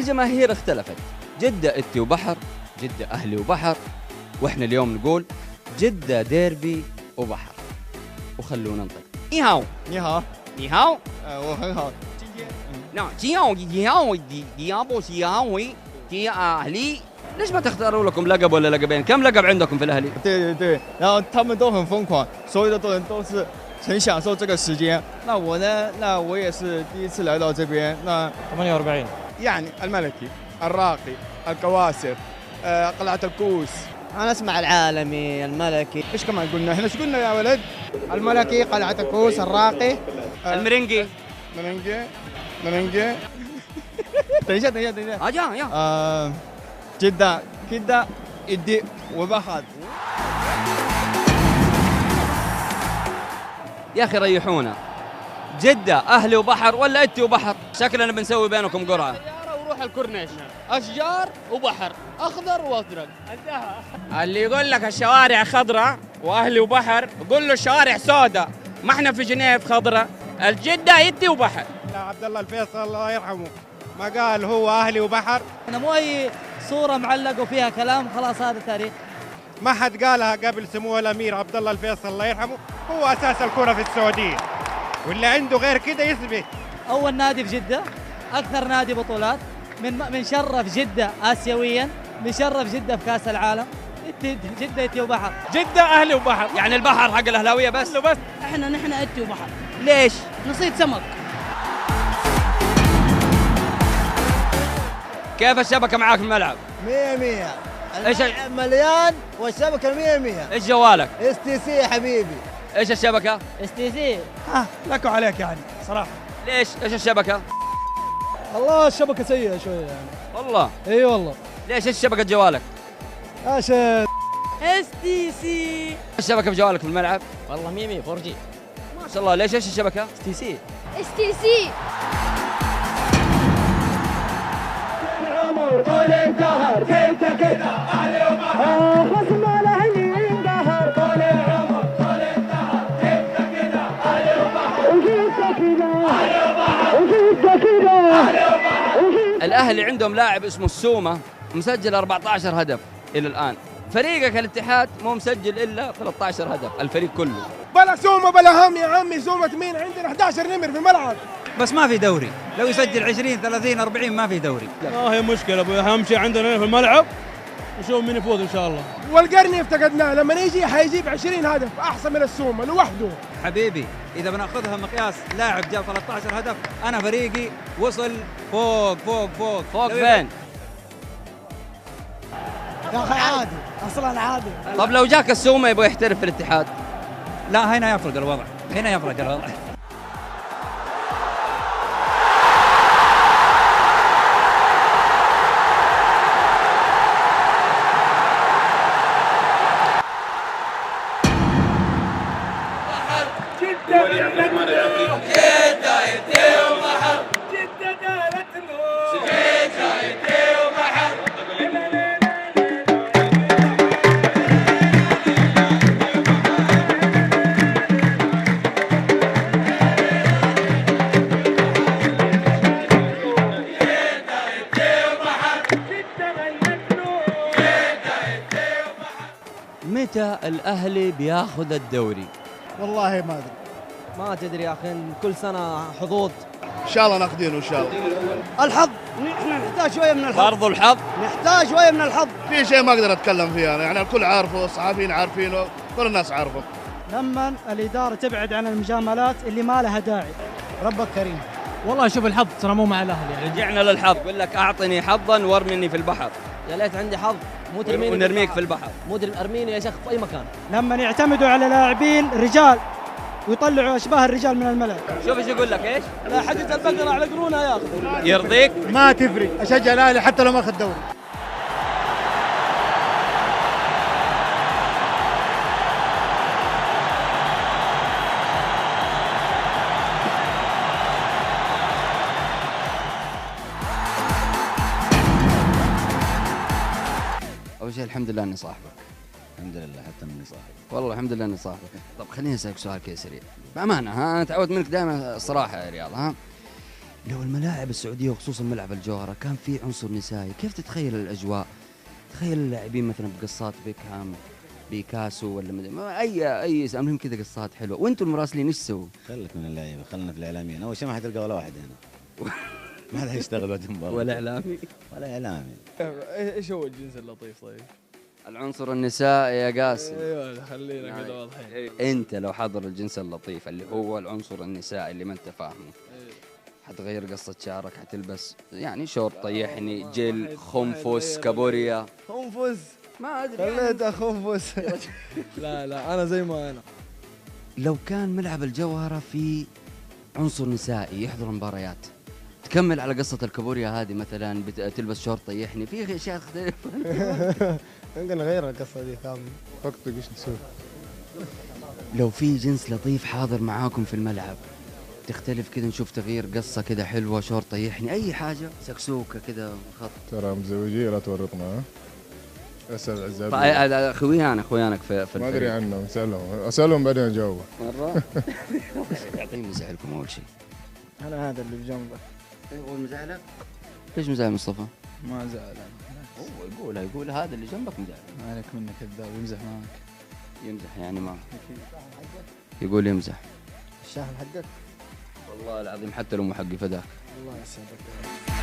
الجماهير اختلفت، جدة إتي وبحر، جدة أهلي وبحر، وإحنا اليوم نقول جدة ديربي وبحر. وخلونا ننطق. نيهاو 你好， نيهاو 我很好。 نعم نيهاو ديابو سيهاوي دي أهلي. ليش ما تختاروا لكم لقب ولا لقبين؟ كم لقب عندكم في الأهلي؟ 对对对，然后他们都很疯狂，所有的人都是很享受这个时间。那我呢？那我也是第一次来到这边。那 48 يعني الملكي، الراقي، الكواسر، قلعة الكوس. أنا أسمع العالمي، الملكي. ايش كمان قلنا؟ احنا ايش قلنا يا ولد؟ الملكي، قلعة الكوس، الراقي. المرنجي. مرنجي مرنجي. 等一下，等一下，等一下。أجا يا. جدة كده إدي وبحر. يا أخي ريحونا، جدة أهلي وبحر ولا إتي وبحر؟ شكلنا بنسوي بينكم قرعة. وروح الكورنيش، اشجار وبحر اخضر وازرق. اللي يقول لك الشوارع خضراء واهلي وبحر قول له الشوارع سوداء، ما احنا في جنيف خضراء. الجده يدي وبحر. لا عبد الله الفيصل الله يرحمه ما قال هو اهلي وبحر؟ أنا مو أي صورة معلقة وفيها كلام خلاص هذا تاريخ. ما حد قالها قبل سموه الامير عبد الله الفيصل الله يرحمه. هو اساس الكره في السعوديه، واللي عنده غير كده يثبت. أول نادي في جدة، أكثر نادي بطولات، من شرف جدة آسيويا، من شرف جدة في كأس العالم. جدة إتي وبحر. جده اهلي وبحر. يعني البحر حق الأهلاوية بس؟ بس نحن إتي وبحر. ليش؟ نصيد سمك. كيف الشبكة معاك في الملعب؟ 100 إيش الملعب مليان والشبكة 100. إيش جوالك؟ STC يا حبيبي. إيش الشبكة؟ STC. لك وعليك يعني صراحه. ليش؟ إيش الشبكة؟ والله الشبكه سيئه شويه يعني. والله. اي والله. ليش إيش شبكة جوالك؟ عشان STC. الشبكة في جوالك في الملعب؟ والله 100 4G. ما شاء الله. ليش إيش الشبكة؟ STC. STC. الأهلي عندهم لاعب اسمه السومة مسجل 14 هدف إلى الآن. فريقك الاتحاد مو مسجل إلا 13 هدف، الفريق كله. بلا سومه بلا هم يا عمي. سومه مين؟ عندنا 11 نمر في الملعب. بس ما في دوري، لو يسجل 20 30 40 ما في دوري. ما هي مشكله ابوي، اهم شيء عندنا في الملعب نشوف مين يفوز ان شاء الله. والقرني افتقدناه، لما يجي حيجيب 20 هدف احسن من السومه لوحده. حبيبي اذا بناخذها مقياس لاعب جاب 13 هدف، انا فريقي وصل فوق فوق فوق. فوق فين؟ يا أخي عادي، أصلاً عادي. طب لو جاك السومة يبغى يحترف في الاتحاد؟ لا هنا يفرق الوضع، هنا يفرق الوضع. متى الأهلي بياخذ الدوري؟ والله ما أدري. ما تدري يا أخي، كل سنة حظوظ. ان شاء الله ناخذينه ان شاء الله. الحظ، نحن نحتاج شوية من الحظ. برضو الحظ؟ نحتاج شوية من الحظ. في شيء ما اقدر اتكلم فيه انا، يعني الكل عارفه، الصحفيين عارفينه، كل الناس عارفه. لما الإدارة تبعد عن المجاملات اللي ما لها داعي. ربك كريم. والله شوف الحظ ترى مو مع الاهلي يعني. رجعنا للحظ، يقول لك أعطني حظا وارمني في البحر. يا ليت عندي حظ، مو ترميني ونرميك في البحر. مو ارميني يا شيخ في أي مكان. لما يعتمدوا على لاعبين رجال ويطلعوا أشباه الرجال من الملعب. شوف ايش يقول لك ايش؟ لا حقة البقرة على قرونها ياخذ. يرضيك؟ ما تفرق، أشجع الأهلي حتى لو ما أخذ دوري. أول شيء الحمد لله إني صاحبك. الحمد لله حتى اني صاحبك. والله الحمد لله إني صاحبك. طب خليني أسألك سؤال كذا سريع بأمانة، ها أنا تعود منك دائما الصراحة يا رياض. ها لو الملاعب السعوديه وخصوصا ملعب الجوهره كان في عنصر نسائي، كيف تتخيل الاجواء؟ تخيل اللاعبين مثلا بقصات بيكهام، بيكاسو، ولا اي اسم كذا قصات حلوه، وانتم المراسلين ايش تسووا؟ خلك من اللعيبه، خلنا في الاعلاميين. اول شيء ما حتلقى ولا واحد هنا. ما حد حيشتغل بعد المباراه. ولا اعلامي ولا اعلامي. ايش هو الجنس اللطيف طيب؟ العنصر النسائي يا قاسم. ايوه خلينا كذا واضحين. انت لو حضر الجنس اللطيف اللي هو العنصر النسائي اللي ما انت فاهمه، حتغير قصة شعرك، حتلبس يعني شورت طيحني، جل، خنفس، كابوريا. خنفس ما ادري خليته خنفس. لا انا زي ما انا. لو كان ملعب الجوهرة في عنصر نسائي يحضر مباريات، تكمل على قصة الكابوريا هذه مثلا، تلبس شورت طيحني، في اشياء تختلف. ممكن نغير القصه دي كامل. فقط ايش نسوي؟ لو في جنس لطيف حاضر معاكم في الملعب، تختلف كذا، نشوف تغيير قصة كذا حلوة، شورت طيحني، أي حاجة، سكسوكة كذا خط. ترى مزوجية لا تورطنا ها؟ اسال عزاب. اخويانك في ما ادري عنهم، اسالهم بعدين اجاوب. مرة يعطيني مزعلكم أول شيء. انا هذا اللي بجنبك. هو مزعلك؟ ليش مزعل مصطفى؟ ما زعل. هو يقول هذا اللي جنبك مزعل. مالك منك كذاب، يمزح معك. يمزح يعني ما يقول يمزح. الشاحن حقك؟ والله العظيم حتى لو مو حقي فداك. الله يسعدك.